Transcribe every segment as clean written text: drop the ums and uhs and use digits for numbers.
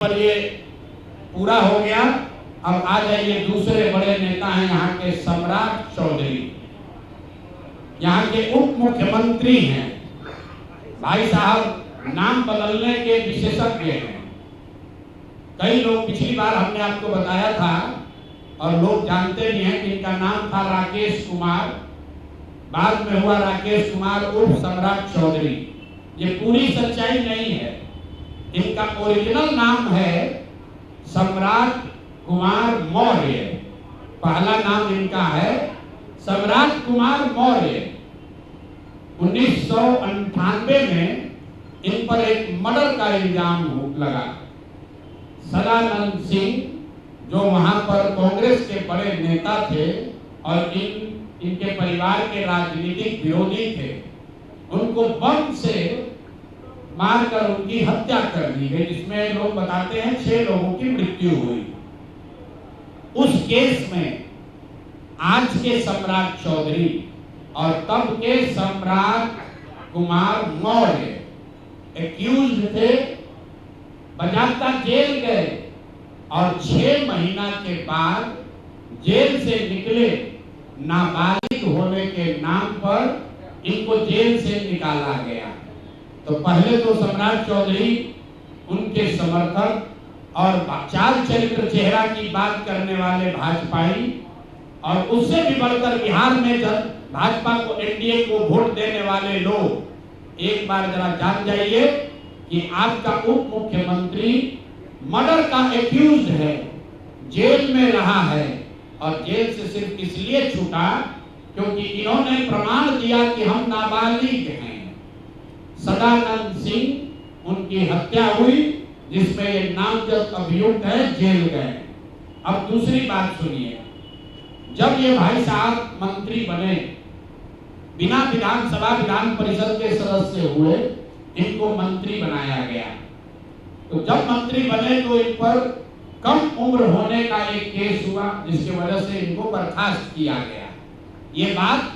पर ये पूरा हो गया। अब आ जाइए, दूसरे बड़े नेता हैं यहाँ के सम्राट चौधरी, यहाँ के उप मुख्यमंत्री हैं। भाई साहब नाम बदलने के विशेषज्ञ हैं। कई लोग, पिछली बार हमने आपको बताया था और लोग जानते भी हैं कि इनका नाम था राकेश कुमार, बाद में हुआ राकेश कुमार उर्फ सम्राट चौधरी। ये पूरी सच्चाई नहीं है। इनका ओरिजिनल नाम है सम्राट कुमार मौर्य। पहला नाम इनका है सम्राट कुमार मौर्य। 1998 में इन पर एक मर्डर का इल्जाम लगा। सदानंद सिंह जो वहां पर कांग्रेस के बड़े नेता थे और इनके परिवार के राजनीतिक विरोधी थे, उनको बम से मारकर उनकी हत्या कर दी गई, जिसमें लोग बताते हैं 6 लोगों की मृत्यु हुई। उस केस में आज के सम्राट चौधरी और तब के सम्राट कुमार मौर्य एक्यूज्ड थे, बजाता जेल गए और 6 महीना के बाद जेल से निकले नाबालिग होने के नाम पर इनको जेल से निकाला गया। तो पहले तो सम्राट चौधरी, उनके समर्थक और चाल चरित्र चेहरा की बात करने वाले भाजपाई, और उससे भी बढ़कर बिहार में जब भाजपा को, एनडीए को वोट देने वाले लोग, एक बार जरा जान जाइए कि आपका उप मुख्यमंत्री मर्डर का एक्यूज है, जेल में रहा है और जेल से सिर्फ इसलिए छूटा क्योंकि इन्होंने प्रमाण दिया कि हम नाबालिग हैं। सदानंद सिंह, उनकी हत्या हुई, जिसमें ये नामजद अभियुक्त है, जेल गए। अब दूसरी बात सुनिए, जब ये भाई साहब मंत्री बने, बिना विधानसभा विधान परिषद के सदस्य हुए, इनको मंत्री बनाया गया। तो जब मंत्री बने तो इन पर कम उम्र होने का एक केस हुआ, जिसकी वजह से इनको बर्खास्त किया गया। ये बात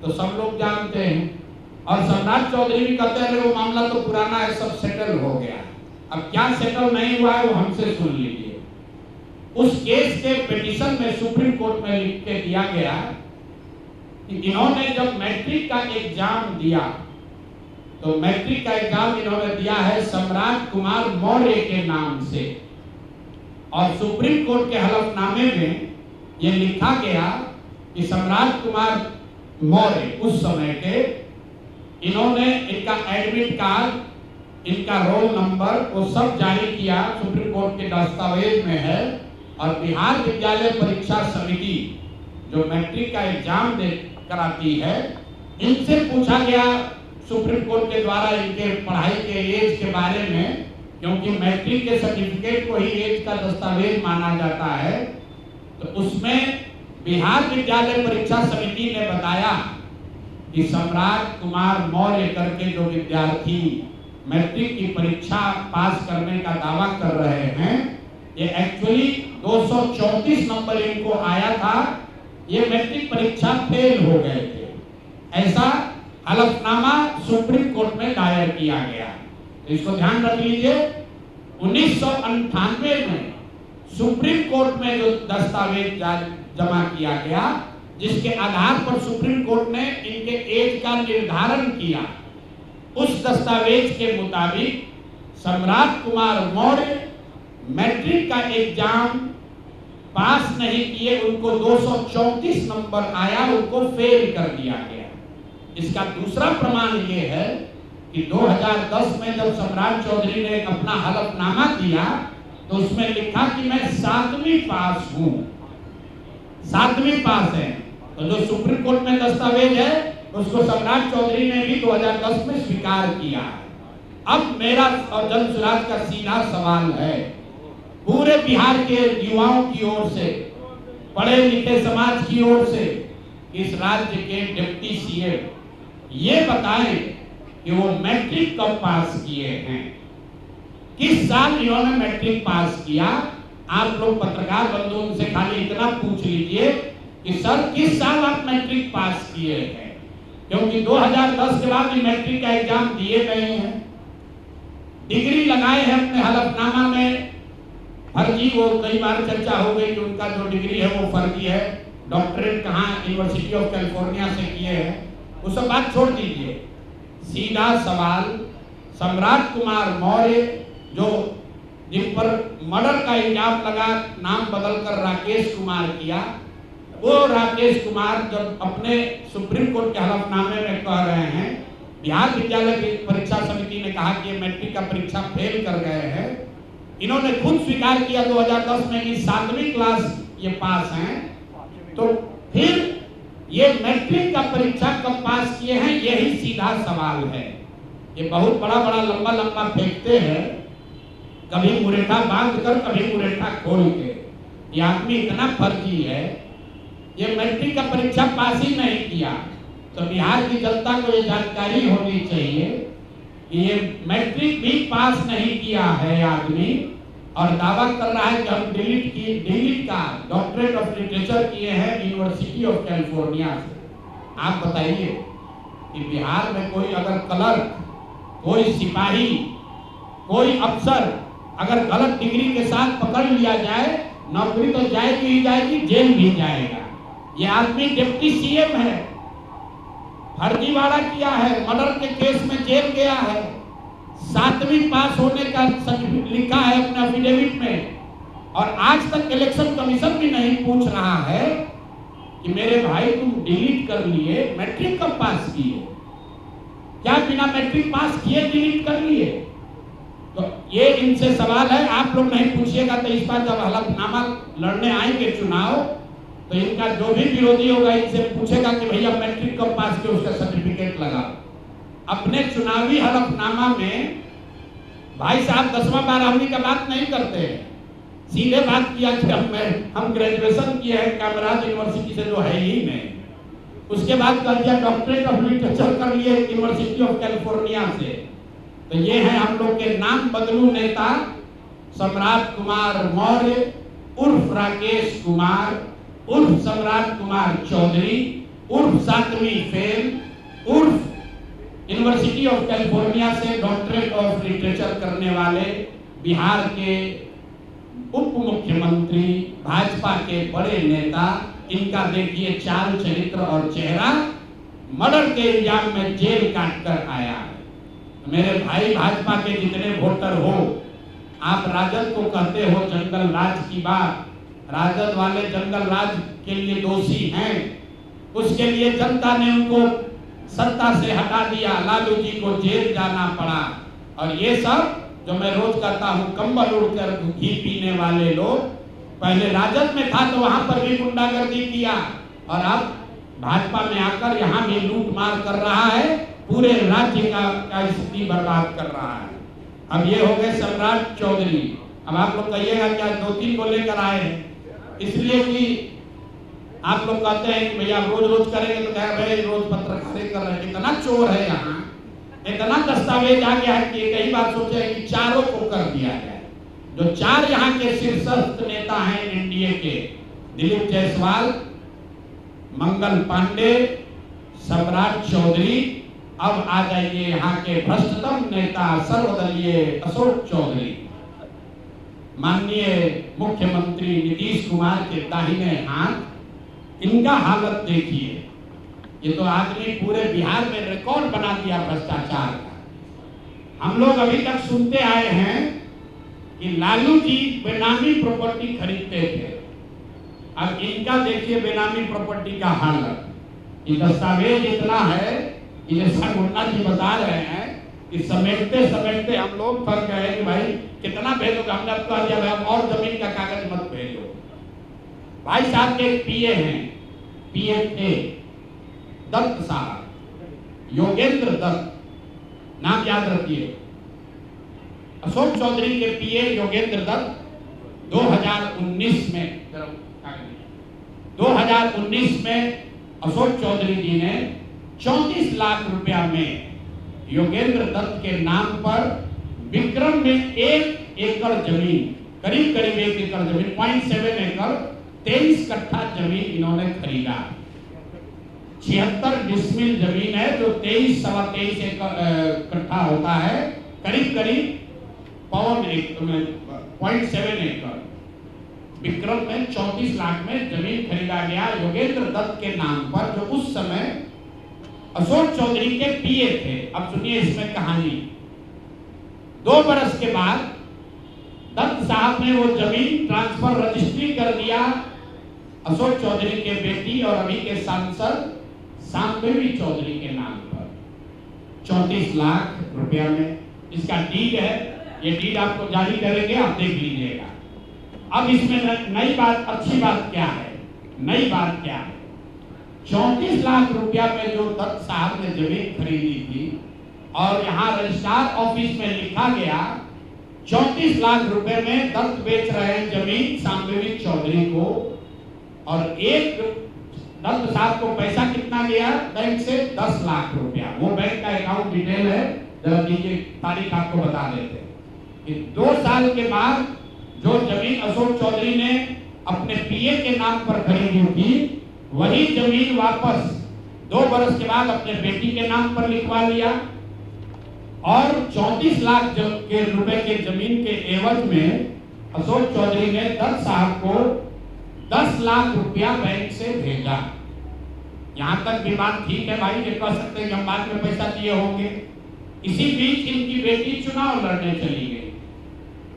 तो सब लोग जानते हैं और सम्राट चौधरी भी कहते हैं वो मामला तो पुराना है, सब सेटल हो गया। अब क्या सेटल नहीं हुआ है वो हमसे सुन लीजिए। उस केस के पिटीशन में सुप्रीम कोर्ट में लिख के दिया गया कि इन्होंने जब मैट्रिक का एग्जाम दिया, तो मैट्रिक का एग्जाम इन्होंने दिया है सम्राट कुमार मौर्य के नाम से, और सुप्रीम कोर्ट के हलफनामे में यह लिखा गया कि सम्राट कुमार मौर्य उस समय के, इन्होंने इनका एडमिट कार्ड, इनका रोल नंबर, वो सब जारी किया, सुप्रीम कोर्ट के दस्तावेज में है। और बिहार विद्यालय परीक्षा समिति जो मैट्रिक का एग्जाम दे कराती है, इनसे पूछा गया सुप्रीम कोर्ट के द्वारा इनके पढ़ाई के एज के बारे में, क्योंकि मैट्रिक के सर्टिफिकेट को ही एज का दस्तावेज माना जाता है। तो उसमें बिहार विद्यालय परीक्षा समिति ने बताया कि सम्राट कुमार मौर्य करके जो विद्यार्थी मैट्रिक की परीक्षा पास करने का दावा कर रहे हैं, ये एक्चुअली 234 नंबर इनको आया था, ये मैट्रिक परीक्षा फेल हो गए थे। ऐसा हलफनामा सुप्रीम कोर्ट में दायर किया गया। इसको ध्यान रख लीजिए। 1998 में सुप्रीम कोर्ट में जो दस्तावेज जमा किया गया, जिसके आधार पर सुप्रीम कोर्ट ने इनके एज का निर्धारण किया, उस दस्तावेज के मुताबिक सम्राट कुमार मौर्य मैट्रिक का एग्जाम पास नहीं किए, उनको 234 नंबर आया, उनको फेल कर दिया गया। इसका दूसरा प्रमाण ये है कि 2010 में जब सम्राट चौधरी ने अपना हलफनामा दिया, तो उसमें लिखा कि मैं 7वीं पास हूं, 7वीं पास है। तो जो सुप्रीम कोर्ट में दस्तावेज है, उसको सम्राट चौधरी ने भी 2010 में स्वीकार किया। अब मेरा और जन सुराज का सीधा सवाल है पूरे बिहार के युवाओं की ओर से, पढ़े लिखे समाज की ओर से, इस राज्य के डिप्टी सीएम ये बताएं कि वो मैट्रिक कब पास किए हैं, किस साल इन्होंने मैट्रिक पास किया। आप लोग पत्रकार बंधु उनसे खाली इतना पूछ लीजिए कि सर किस साल आप मैट्रिक पास किए हैं, क्योंकि 2010 के बाद मैट्रिक का एग्जाम दिए गए हैं, डिग्री लगाए हैं अपने हलफनामा में फर्जी, वो कई बार चर्चा हो गई कि उनका जो डिग्री है वो फर्जी है, डॉक्टरेट कहाँ यूनिवर्सिटी ऑफ कैलिफोर्निया से किए हैं, वो सब बात छोड़ दीजिए। सीधा सवाल, सम्राट कुमार मौर्य जो जिन पर मर्डर का इल्जाम लगा, नाम बदलकर राकेश कुमार किया, वो राकेश कुमार जब अपने सुप्रीम कोर्ट के हलफनामे में कह रहे हैं, बिहार विद्यालय परीक्षा समिति ने कहा कि ये मैट्रिक का परीक्षा फेल कर गए हैं, इन्होंने खुद स्वीकार किया 2010 में कि 7वीं क्लास ये पास हैं, तो फिर ये मैट्रिक का परीक्षा कब पास किए हैं, यही सीधा सवाल है। ये बहुत बड़ा बड़ा लंबा लंबा फेंकते हैं, कभी मुरेठा बांध कर कभी मुरेठा खोल के। ये आदमी इतना फर्जी है, ये मैट्रिक का परीक्षा पास ही नहीं किया। तो बिहार की जनता को ये जानकारी होनी चाहिए कि ये मैट्रिक भी पास नहीं किया है आदमी, और दावा कर रहा है कि हम डिलीट का डॉक्टरेट ऑफ लिटरेचर किए हैं यूनिवर्सिटी ऑफ कैलिफोर्निया से। आप बताइए कि बिहार में कोई अगर क्लर्क, कोई सिपाही, कोई अफसर अगर गलत डिग्री के साथ पकड़ लिया जाए, नौकरी तो जाएगी ही जाएगी, जेल भी जाएगा। ये आदमी डिप्टी सीएम है, फर्जीवाड़ा किया है, मर्डर के केस में जेल गया है, 7वीं पास होने का सर्टिफिकेट लिखा है अपने एफिडेविट में, और आज तक इलेक्शन कमीशन भी नहीं पूछ रहा है कि मेरे भाई तुम डिलीट कर लिए, मैट्रिक कब पास किए? क्या बिना मैट्रिक पास किए डिलीट कर लिए? तो ये इनसे सवाल है, आप लोग नहीं पूछिएगा तो इस बार जब हलफनामा लड़ने आएंगे चुनाव, तो इनका जो भी विरोधी होगा इनसे पूछेगा कि भैया मैट्रिक कब पास किए, उसका सर्टिफिकेट लगाओ। अपने चुनावी हलफनामा में भाई साहब 10वां 12वीं का बात नहीं करते हैं, सीधे बात किया कि हम ग्रेजुएशन किए हैं कैमराज यूनिवर्सिटी से, जो है ही नहीं। उसके बाद कर दिया डॉक्टरेट ऑफ लिटरेचर कर लिए यूनिवर्सिटी ऑफ कैलिफोर्निया से। तो ये है हम लोग के नाम बदलू नेता सम्राट कुमार मौर्य उर्फ राकेश कुमार उर्फ सम्राट कुमार चौधरी उर्फ 7वीं फेल उर्फ यूनिवर्सिटी ऑफ कैलिफोर्निया से डॉक्टरेट ऑफ लिटरेचर करने वाले बिहार के उप मुख्यमंत्री, भाजपा के बड़े नेता। इनका देखिए चाल चरित्र और चेहरा, मर्डर के इल्जाम में जेल काट कर आया है। मेरे भाई भाजपा के जितने वोटर हो, आप राजद को कहते हो जंगल राज की बात, राजद वाले जंगल राज के लिए दोषी हैं, उसके लिए जनता ने उनको सत्ता से हटा दिया, लालू जी को जेल जाना पड़ा। और ये सब जो मैं रोज कहता हूँ, कंबल उड़कर घी पीने वाले लोग, पहले राजद में था तो वहां पर भी गुंडागर्दी किया, और अब भाजपा में आकर यहाँ भी लूट मार कर रहा है, पूरे राज्य का स्थिति बर्बाद कर रहा है। अब ये हो गए सम्राट चौधरी। अब आप लोग कहिएगा क्या 2-3 को लेकर आए हैं? इसलिए कि आप लोग कहते हैं कि भैया रोज रोज करेंगे तो कहे भाई रोज पत्रकारिता कर रहे हैं। इतना चोर है यहाँ, इतना दस्तावेज आ गया है कि कई बार सोचे कि चारों को कर दिया जाए। जो 4 यहाँ के शीर्षस्थ नेता हैं एनडीए के, दिलीप जायसवाल, मंगल पांडे, सम्राट चौधरी, अब आ जाइए यहाँ के भ्रष्टतम नेता सर्वदलीय अशोक चौधरी। माननीय मुख्यमंत्री नीतीश कुमार के दाहिने हाथ, इनका हालत देखिए। ये तो आदमी पूरे बिहार में रिकॉर्ड बना दिया भ्रष्टाचार का। हम लोग अभी तक सुनते आए हैं कि लालू जी बेनामी प्रॉपर्टी खरीदते थे, अब इनका देखिए बेनामी प्रॉपर्टी का हालत। ये दस्तावेज इतना है कि जैसा मुन्ना जी बता रहे हैं कि समेटते समेटते हम लोग फंस गए कि भाई कितना भेजोगे। हमने अब कह दिया भाई और जमीन का कागज मत भेजो। भाई साहब के पीए हैं, पीए थे दत्त साहब, योगेंद्र दत्त, नाम याद रखिए। अशोक चौधरी के पीए योगेंद्र दत्त 2019 में अशोक चौधरी जी ने 34 लाख रुपया में योगेंद्र दत्त के नाम पर विक्रम में 1 एकड़ जमीन, करीब 1 एकड़ जमीन, 0.7 एकड़, 23 कट्ठा जमीन इन्होंने खरीदा। 76 डिसमिल जमीन है जो 23-23.25 कट्ठा होता है, करीब 1.25 0.7 एकड़ विक्रम में 34 लाख में जमीन खरीदा गया योगेंद्र दत्त के नाम पर, जो उस समय अशोक चौधरी के पीए थे। अब सुनिए इसमें कहानी। 2 बरस के बाद दत्त साहब ने वो जमीन ट्रांसफर रजिस्ट्री कर दिया अशोक चौधरी के बेटी और अभी के सांसद शांभवी चौधरी के नाम पर 34 लाख रुपया में। इसका डीड है, ये डीड आपको जारी करेंगे, आप देख लीजिएगा। अब इसमें नई बात, अच्छी बात क्या है, नई बात क्या है? 34 लाख रुपया में जो दत्त साहब ने जमीन खरीदी थी और यहाँ रजिस्ट्रार ऑफिस में लिखा गया 34 लाख रुपए में दत्त बेच रहे हैं जमीन शांभवी चौधरी को, और एक दत्त साहब को पैसा कितना गया बैंक से? 10 लाख रुपया। वो बैंक का अकाउंट डिटेल है, जरा नीचे तारीख आपको बता देते कि 2 साल के बाद जो जमीन अशोक चौधरी ने अपने पीए के नाम पर खरीदी थी, वही जमीन वापस 2 बरस के बाद अपने बेटी के नाम पर लिखवा लिया, और 34 लाख के रुपए के जमीन के एवज में अशोक चौधरी ने दत्त साहब को 10 लाख रुपया बैंक से भेजा। यहां तक भी बात ठीक है भाई, ये कह सकते हैं कि हम बाद में पैसा दिए होंगे। इसी बीच इनकी बेटी चुनाव लड़ने चली गई,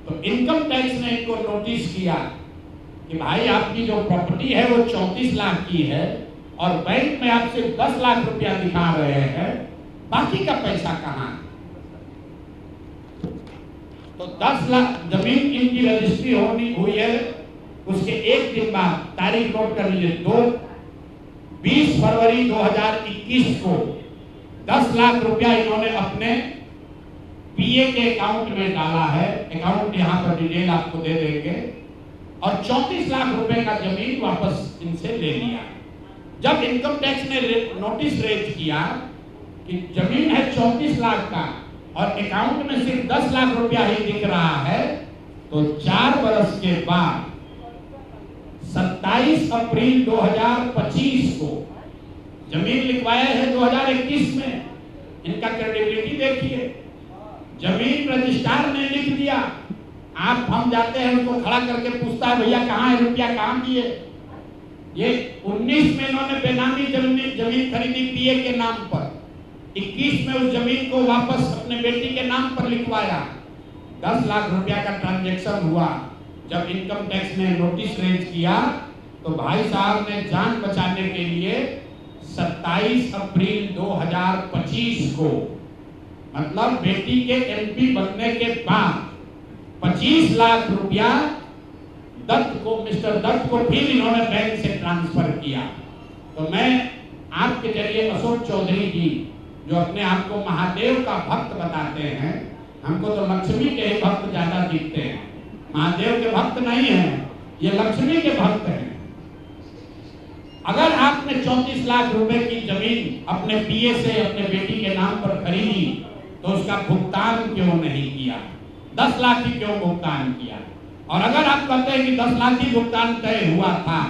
तो इनकम टैक्स ने इनको नोटिस किया कि भाई आपकी जो प्रॉपर्टी है वो 34 लाख की है और बैंक में आपसे 10 लाख रुपया दिखा रहे हैं, बाकी का पैसा कहां है? तो 10 लाख जमीन इनकी रजिस्ट्री होनी हुई है। उसके एक दिन बाद, तारीख नोट कर लीजिए, 20 फरवरी 2021 को 10 लाख रुपया इन्होंने अपने पीए के अकाउंट में डाला है। अकाउंट यहां पर डिटेल आपको दे देंगे, और 34 लाख रुपए का जमीन वापस इनसे ले लिया। जब इनकम टैक्स ने नोटिस रेज किया कि जमीन है 34 लाख का और अकाउंट में सिर्फ 10 लाख रुपया ही दिख रहा है, तो 4 बरस के बाद 27 अप्रैल 2025 को जमीन लिखवाया है 2021 में। इनका क्रेडिबिलिटी देखिए, जमीन रजिस्ट्रार ने लिख दिया, आप हम जाते हैं उनको खड़ा करके पूछता है भैया कहाँ है रुपया, कहाँ दिए? ये 19 में इन्होंने बेनामी जमीन खरीदी पीए के नाम पर, 21 में उस जमीन को वापस अपने बेटी के नाम पर लिखवाया। 10 लाख रुपया का ट्रांजैक्शन हुआ। जब इनकम टैक्स ने नोटिस रेज किया तो भाई साहब ने जान बचाने के लिए 27 अप्रैल 2025 को, मतलब बेटी के एमपी बनने के बाद 25 लाख रुपया दत्त को, मिस्टर दत्त को फिर इन्होंने बैंक से ट्रांसफर किया। तो मैं आपके जरिए अशोक चौधरी जी, जो अपने आप को महादेव का भक्त बताते हैं, हमको तो लक्ष्मी के ही भक्त ज्यादा दिखते हैं, महादेव के भक्त नहीं हैं, ये लक्ष्मी के भक्त हैं। अगर आपने 34 लाख रुपए की जमीन अपने पीए से अपने बेटी के नाम पर खरीदी, तो उसका भुगतान क्यों नहीं किया? 10 लाख ही क्यों भुगतान किया? और अगर आप कहते हैं कि 10 लाख ही भुगतान तय हुआ था,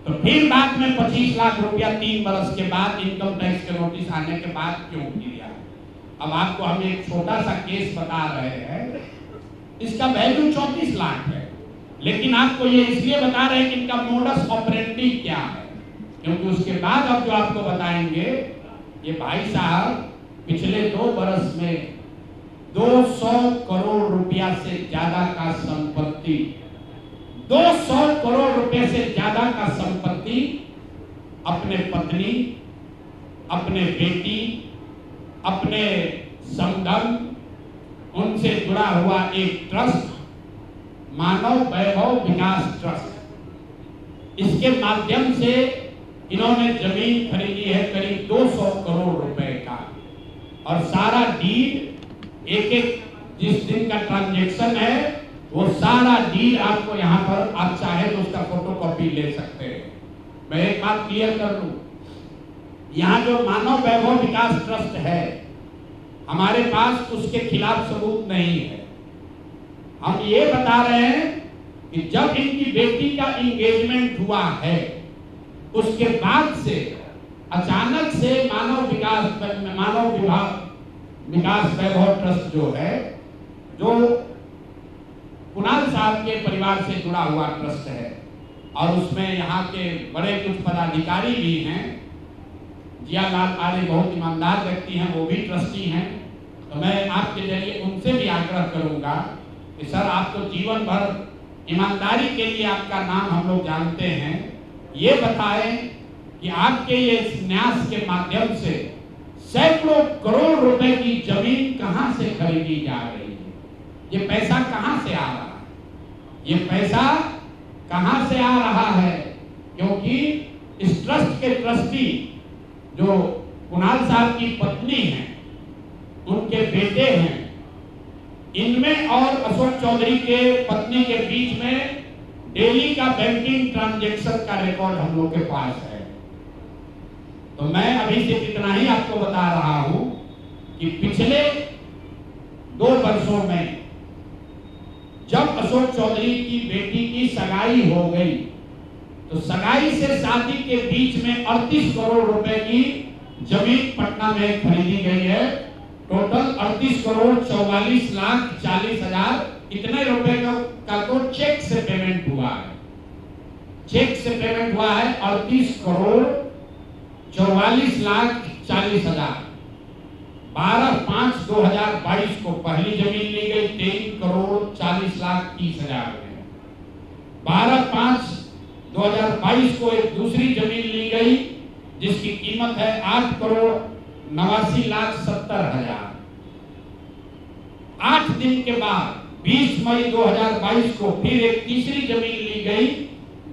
तो फिर बाद में 25 लाख रुपया 3 बरस के बाद इनकम टैक्स के नोटिस आने के बाद क्यों किया? अब आपको हम एक छोटा सा केस बता रहे हैं, इसका वैल्यू 34 लाख है, लेकिन आपको ये इसलिए बता रहे हैं कि इनका मोडस ऑपरेंडी क्या है, क्योंकि उसके बाद अब जो आपको बताएंगे, ये भाई साहब पिछले 2 बरस में 200 करोड़ रुपया से ज्यादा का संपत्ति, 200 करोड़ रुपए से ज्यादा का संपत्ति अपने पत्नी, अपने बेटी, अपने समधन, उनसे जुड़ा हुआ एक ट्रस्ट, मानव वैभव विकास ट्रस्ट, इसके माध्यम से इन्होंने जमीन खरीदी है करीब 200 करोड़ रुपए का, और सारा डीड एक जिस दिन का ट्रांजैक्शन है वो सारा डीड आपको यहाँ पर, आप चाहे तो उसका फोटोकॉपी ले सकते हैं। मैं एक बात क्लियर कर दूं, यहाँ जो मानव वैभव विकास ट्रस्ट है, हमारे पास उसके खिलाफ सबूत नहीं है। हम ये बता रहे हैं कि जब इनकी बेटी का एंगेजमेंट हुआ है, उसके बाद से अचानक से मानव विकास वैभव ट्रस्ट जो है, जो कुणाल साहब के परिवार से जुड़ा हुआ ट्रस्ट है और उसमें यहाँ के बड़े कुछ पदाधिकारी भी हैं। जियालाल आर्य बहुत ईमानदार व्यक्ति हैं, वो भी ट्रस्टी हैं। तो मैं आपके जरिए उनसे भी आग्रह करूंगा कि सर, आप तो जीवन भर ईमानदारी के लिए आपका नाम हम लोग जानते हैं, ये बताएं कि आपके ये न्यास के माध्यम से सैकड़ों करोड़ रुपए की जमीन कहां से खरीदी जा रही है, ये पैसा कहां से आ रहा है, ये पैसा कहां से आ रहा है? क्योंकि इस ट्रस्ट के ट्रस्टी जो कुणाल साहब की पत्नी है, उनके बेटे हैं, इनमें और अशोक चौधरी के पत्नी के बीच में डेली का बैंकिंग ट्रांजैक्शन का रिकॉर्ड हम लोग के पास है। तो मैं अभी से इतना ही आपको बता रहा हूं कि पिछले 2 वर्षों में जब अशोक चौधरी की बेटी की सगाई हो गई, तो सगाई से शादी के बीच में 38 करोड़ रुपए की जमीन पटना में खरीदी गई है। टोटल 38 करोड़ 44 लाख 40 हजार इतने रुपए का तो चेक से पेमेंट हुआ है। चेक से पेमेंट हुआ है 38 करोड़ 44 लाख 40 हजार। 12/5/2022 को पहली जमीन ली गई 23 करोड़ 40 लाख 30 हजार में। 12/5/2022 को एक दूसरी जमीन ली गई जिसकी कीमत है 8 करोड़ 89 लाख 70 हजार। 8 दिन के बाद 20 मई 2022 को फिर एक तीसरी जमीन ली गई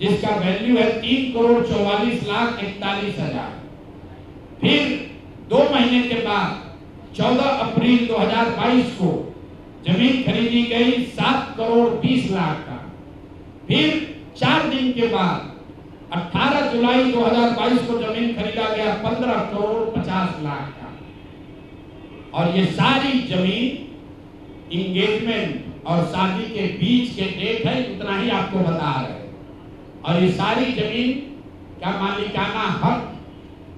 जिसका वैल्यू है 3 करोड़ 44 लाख 41 हजार। फिर 2 महीने के बाद 14 अप्रैल 2022 को जमीन खरीदी गई 7 करोड़ 20 लाख का। फिर 4 दिन के बाद 18 जुलाई 2022 को जमीन खरीदा गया 15 करोड़ 50 लाख का। और ये सारी जमीन इंगेजमेंट और शादी के बीच के डेट है, उतना ही आपको बता रहे हैं। और ये सारी जमीन का मालिकाना हक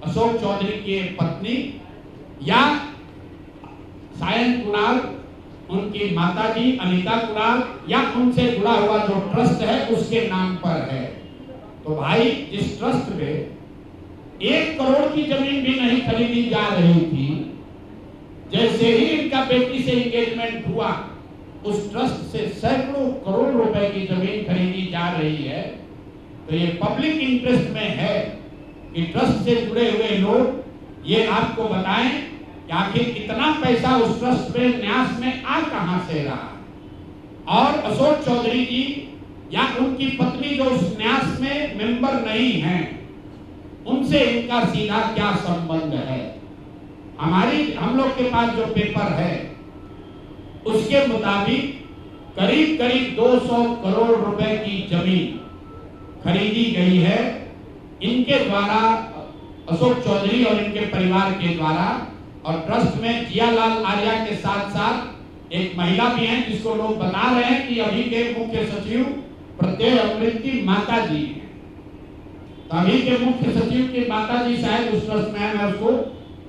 अशोक चौधरी की पत्नी या सायन कुणाल, उनकी माताजी अनीता कुणाल या उनसे जुड़ा हुआ जो ट्रस्ट है उसके नाम पर है। तो भाई, जिस ट्रस्ट में 1 करोड़ की जमीन भी नहीं खरीदी जा रही थी, जैसे ही इनका बेटी से एंगेजमेंट हुआ, उस ट्रस्ट से सैकड़ों करोड़ रुपए की जमीन खरीदी जा रही है। तो ये पब्लिक इंटरेस्ट में है कि ट्रस्ट से जुड़े हुए लोग ये आपको बताएं कि आखिर कितना पैसा उस ट्रस्ट में न्यास में आ कहां से रहा। और अशोक चौधरी जी या उनकी पत्नी जो उस न्यास में मेंबर नहीं हैं, उनसे इनका सीधा क्या संबंध है? हम लोग के पास जो पेपर है उसके मुताबिक करीब करीब 200 करोड़ रुपए की जमीन खरीदी गई है इनके द्वारा, अशोक चौधरी और इनके परिवार के द्वारा। और ट्रस्ट में जियालाल आर्या के साथ साथ एक महिला भी है जिसको लोग बता रहे हैं कि अभी के मुख्य सचिव प्रत्यय अमृत की माता जी हैं। तो अभी के मुख्य सचिव की माता जी शायद उस ट्रस्ट में है, मैं उसको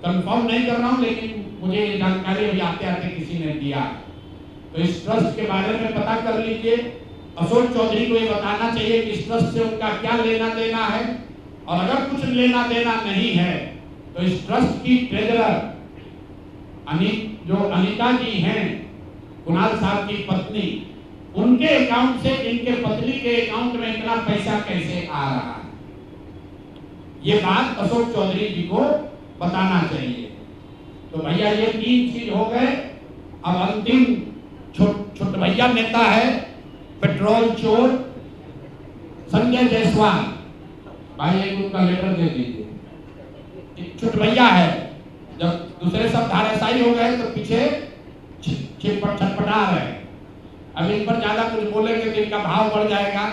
कंफर्म नहीं कर रहा हूं, लेकिन मुझे ये जानकारी अभी आते आते किसी ने दिया। तो इस ट्रस्ट के बारे में पता कर लीजिए। अशोक चौधरी को ये बताना चाहिए कि इस ट्रस्ट से उनका क्या लेना देना है, और अगर कुछ लेना देना नहीं है तो इस ट्रस्ट की ट्रेजरर जो अनीता जी हैं, कुणाल साहब की पत्नी, उनके अकाउंट से इनके पत्नी के अकाउंट में इतना पैसा कैसे आ रहा है, ये बात अशोक चौधरी जी को बताना चाहिए। तो भैया ये 3 चीज हो गए। अब अंतिम छोट भैया नेता है पेट्रोल चोर संजय जायसवाल, भाई एक उनका लेटर दे दीजिए। छोट भैया है, जब दूसरे सब धाराशायी हो गए तो पीछे छटपटा रहे। अब इन पर ज्यादा कुछ बोलेंगे तो इनका भाव बढ़ जाएगा।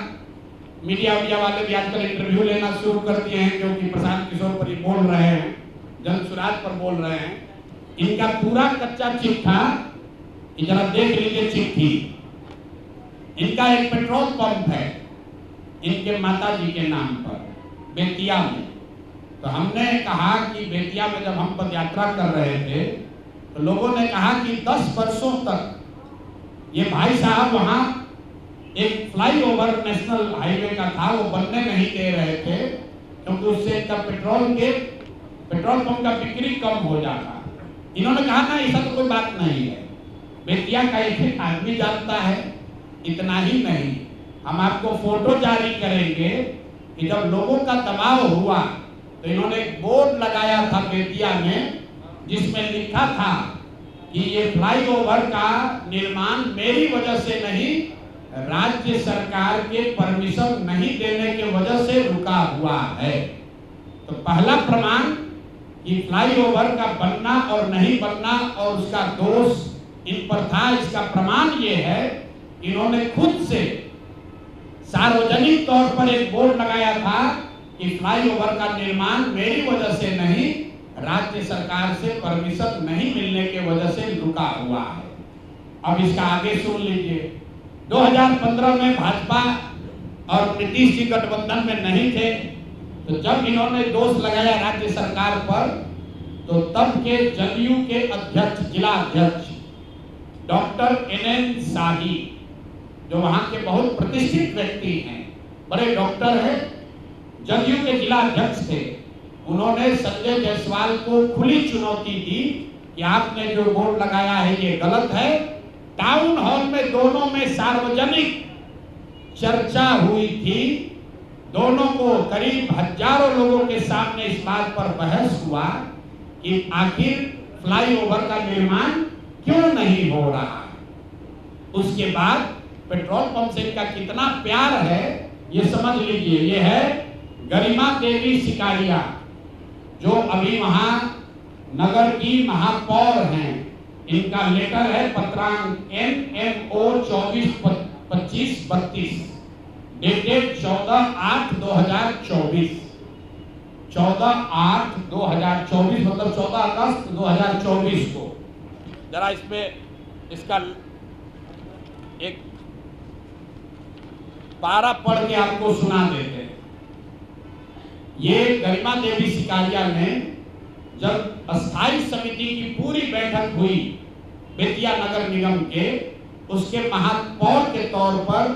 मीडिया वाले भी आजकल इंटरव्यू लेना शुरू कर दिए हैं, क्योंकि प्रशांत किशोर पर ही बोल रहे हैं, जन सुराज पर बोल रहे हैं। इनका पूरा कच्चा चिट्ठा जरा देख लीजिए चिट्ठी। इनका एक पेट्रोल पंप है इनके माताजी के नाम पर बेतिया में। तो हमने कहा कि बेतिया में जब हम पदयात्रा कर रहे थे तो लोगों ने कहा कि 10 वर्षों तक ये भाई साहब वहां एक फ्लाईओवर नेशनल हाईवे का था, वो बनने नहीं दे रहे थे क्योंकि उससे तब पेट्रोल पंप का बिक्री कम हो जाता। इन्होंने कहा ना ऐसा तो कोई बात नहीं है, बेतिया का एक आदमी जानता है। इतना ही नहीं, हम आपको फोटो जारी करेंगे कि जब लोगों का दबाव हुआ तो इन्होंने एक बोर्ड लगाया था बेतिया में, जिसमें लिखा था कि ये फ्लाईओवर का निर्माण मेरी वजह से नहीं, राज्य सरकार के परमिशन नहीं देने के वजह से रुका हुआ है। तो पहला प्रमाण कि फ्लाईओवर का बनना और नहीं बनना और उसका दोष इन पर था, इसका प्रमाण ये है इन्होंने खुद से सार्वजनिक तौर पर एक बोर्ड लगाया था कि फ्लाईओवर का निर्माण मेरी वजह से नहीं, राज्य सरकार से परमिशन नहीं मिलने के वजह से रुका हुआ है। अब इसका आगे सुन लीजिए। 2015 में भाजपा और नीतीश जी गठबंधन में नहीं थे, तो जब इन्होंने दोष लगाया राज्य सरकार पर, तो तब के जदयू के अध्यक्ष, जिला अध्यक्ष डॉक्टर NN शाही, जो वहां के बहुत प्रतिष्ठित व्यक्ति हैं, बड़े डॉक्टर हैं, जदयू के जिला अध्यक्ष थे, उन्होंने संजय जायसवाल को खुली चुनौती दी कि आपने जो बोर्ड लगाया है ये गलत है। टाउन हॉल में दोनों में सार्वजनिक चर्चा हुई थी, दोनों को करीब हजारों लोगों के सामने इस बात पर बहस हुआ कि आखिर फ्लाईओवर का निर्माण क्यों नहीं हो रहा। उसके बाद पेट्रोल पंप से इनका कितना प्यार है ये समझ लीजिए। ये है गरिमा देवी सिकारिया, जो अभी वहां नगर की महापौर हैं। इनका लेटर है पत्रांक NMO 242532 डेटेड 14/8/2024, 14/8/2024 मतलब 14 अगस्त 2024 को। जरा इसमें इसका एक पारा पढ़ के आपको सुना देते हैं। ये गरिमा देवी सिकारिया ने जब अस्थायी समिति की पूरी बैठक हुई बेतिया नगर निगम के, उसके महापौर के तौर पर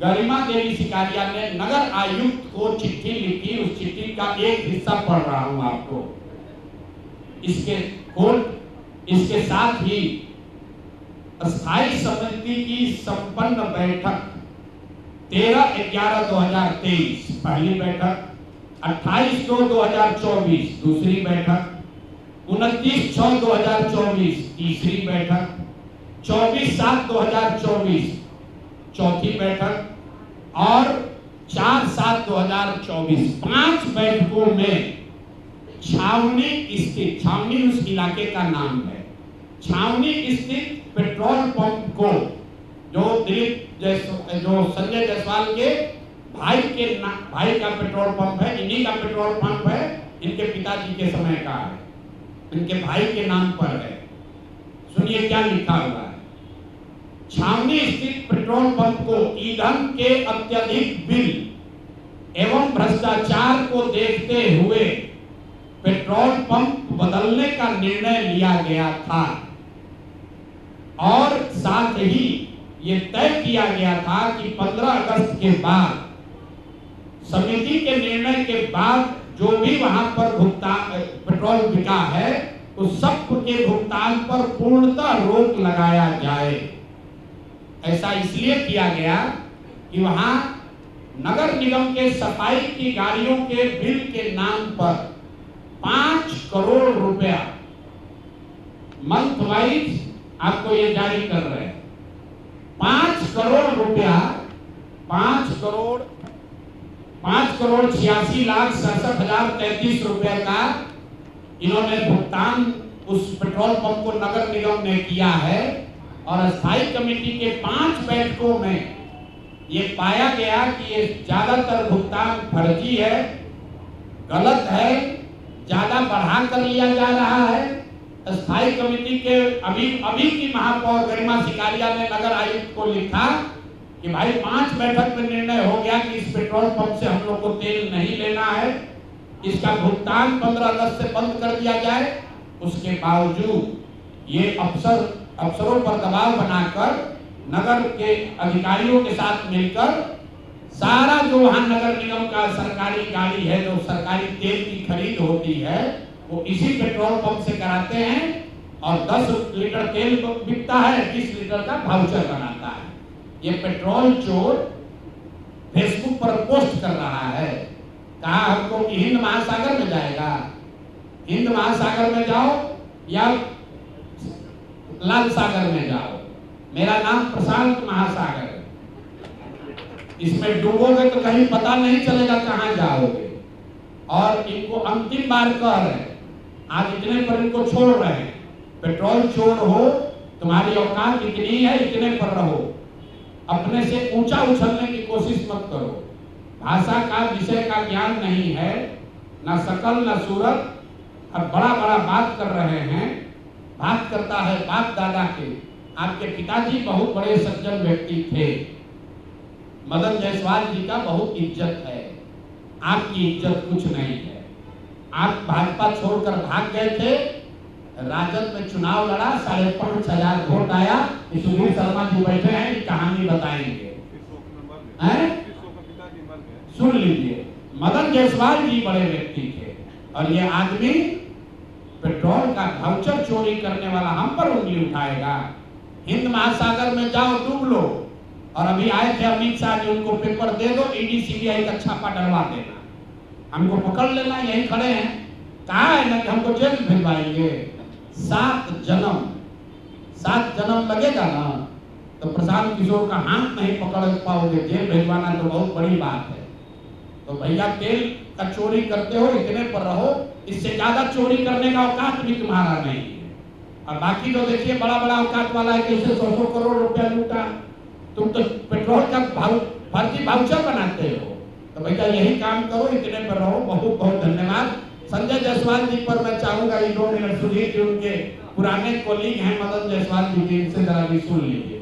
गरिमा देवी सिकारिया ने नगर आयुक्त को चिट्ठी लिखी। उस चिट्ठी का एक हिस्सा पढ़ रहा हूं आपको। इसके साथ ही अस्थायी समिति की संपन्न बैठक 13/11/2023 पहली बैठक, 28/2/2024 दूसरी बैठक, 29/6/2024 तीसरी बैठक, 24/7/2024 चौथी बैठक और 4/7/2024 5 बैठकों में छावनी स्थित, छावनी उस इलाके का नाम है, छावनी स्थित पेट्रोल पंप को, जो संजय जायसवाल के भाई का पेट्रोल पंप है, इन्हीं का पेट्रोल पंप है, इनके पिताजी के समय का है, इनके भाई के नाम पर है। सुनिए क्या लिखा हुआ है। छावनी स्थित पेट्रोल पंप को ईंधन के अत्यधिक बिल एवं भ्रष्टाचार को देखते हुए पेट्रोल पंप बदलने का निर्णय लिया गया था और साथ ही ये तय किया गया था कि 15 अगस्त के बाद समिति के निर्णय के बाद जो भी वहां पर भुगतान पेट्रोल बिका है उस सब के भुगतान पर पूर्णतः रोक लगाया जाए। ऐसा इसलिए किया गया कि वहां नगर निगम के सफाई की गाड़ियों के बिल के नाम पर 5 करोड़ रुपया मंथ वाइज आपको ये जारी कर रहे हैं। 5 करोड़ रुपया, 5,86,67,033 रुपए का इन्होंने भुगतान उस पेट्रोल पंप को नगर निगम ने किया है। और अस्थायी कमेटी के 5 बैठकों में ये पाया गया कि ये ज्यादातर भुगतान फर्जी है, गलत है, ज्यादा बढ़ा कर लिया जा रहा है। अस्थायी कमेटी के अभी की महापौर गरिमा सिकारिया ने नगर आयुक्त को लिखा कि भाई 5 बैठक में निर्णय हो गया कि इस पेट्रोल पंप से हम लोग को तेल नहीं लेना है, इसका भुगतान 15 अगस्त से बंद कर दिया जाए। उसके बावजूद ये अफसरों पर दबाव बनाकर नगर के अधिकारियों के साथ मिलकर सारा जो वहां नगर निगम का सरकारी गाड़ी है, जो सरकारी तेल की खरीद होती है, वो इसी पेट्रोल पंप से कराते हैं और 10 लीटर तेल बिकता है, 20 लीटर का वाउचर बनाता है। ये पेट्रोल चोर फेसबुक पर पोस्ट कर रहा है, कहा हमको कि हिंद महासागर में जाएगा, हिंद महासागर में जाओ या लाल सागर में जाओ, मेरा नाम प्रशांत महासागर है, इसमें डूबोगे तो कहीं पता नहीं चलेगा कहां जाओगे। और इनको अंतिम बार कह रहे हैं, आज इतने पर इनको छोड़ रहे हैं, पेट्रोल चोर हो, तुम्हारी औकात इतनी है, इतने पर रहो, अपने से ऊंचा उछलने की कोशिश मत करो। भाषा का विषय का ज्ञान नहीं है, ना शकल ना सूरत, और बड़ा बड़ा बात कर रहे हैं। बात करता है बाप दादा के, आपके पिताजी बहुत बड़े सज्जन व्यक्ति थे, मदन जायसवाल जी का बहुत इज्जत है, आपकी इज्जत कुछ नहीं है। आप भाजपा छोड़कर भाग गए थे, राजद में चुनाव लड़ा, 5,500 वोट आया, सुधीर शर्मा जी बैठे हैं, कहानी बताएंगे, सुन लीजिए। मदन जायसवाल जी बड़े व्यक्ति थे और ये आदमी पेट्रोल का वाउचर चोरी करने वाला हम पर उंगली उठाएगा। हिंद महासागर में जाओ, डूब लो। और अभी आए थे अमित शाह जी, उनको पेपर दे दो, ईडी सीबीआई का छापा डलवा देना, हमको पकड़ लेना, यही खड़े हैं, कहा है ना कि हमको जेल भिजवाएंगे। 7 जन्म लगेगा ना तो प्रशांत किशोर का हाथ नहीं पकड़ पाओगे, जेल भिजवाना तो बहुत बड़ी बात है। तो भैया तेल का चोरी करते हो, इतने पर रहो, इससे ज्यादा चोरी करने का औकात भी तुम्हारा नहीं है। और बाकी तो देखिए बड़ा बड़ा औकात वाला है, कैसे 100 करोड़ रुपया लूटा, तुम तो पेट्रोल का फर्जी वाउचर बनाते हो। तो भैया यही काम करो, इतने पर रहो। बहुत बहुत धन्यवाद। संजय जायसवाल जी पर मैं चाहूंगा 2 मिनट, सुधीर जी उनके पुराने कोलीग हैं मदन जायसवाल जी के, इनसे जरा भी सुन लीजिए।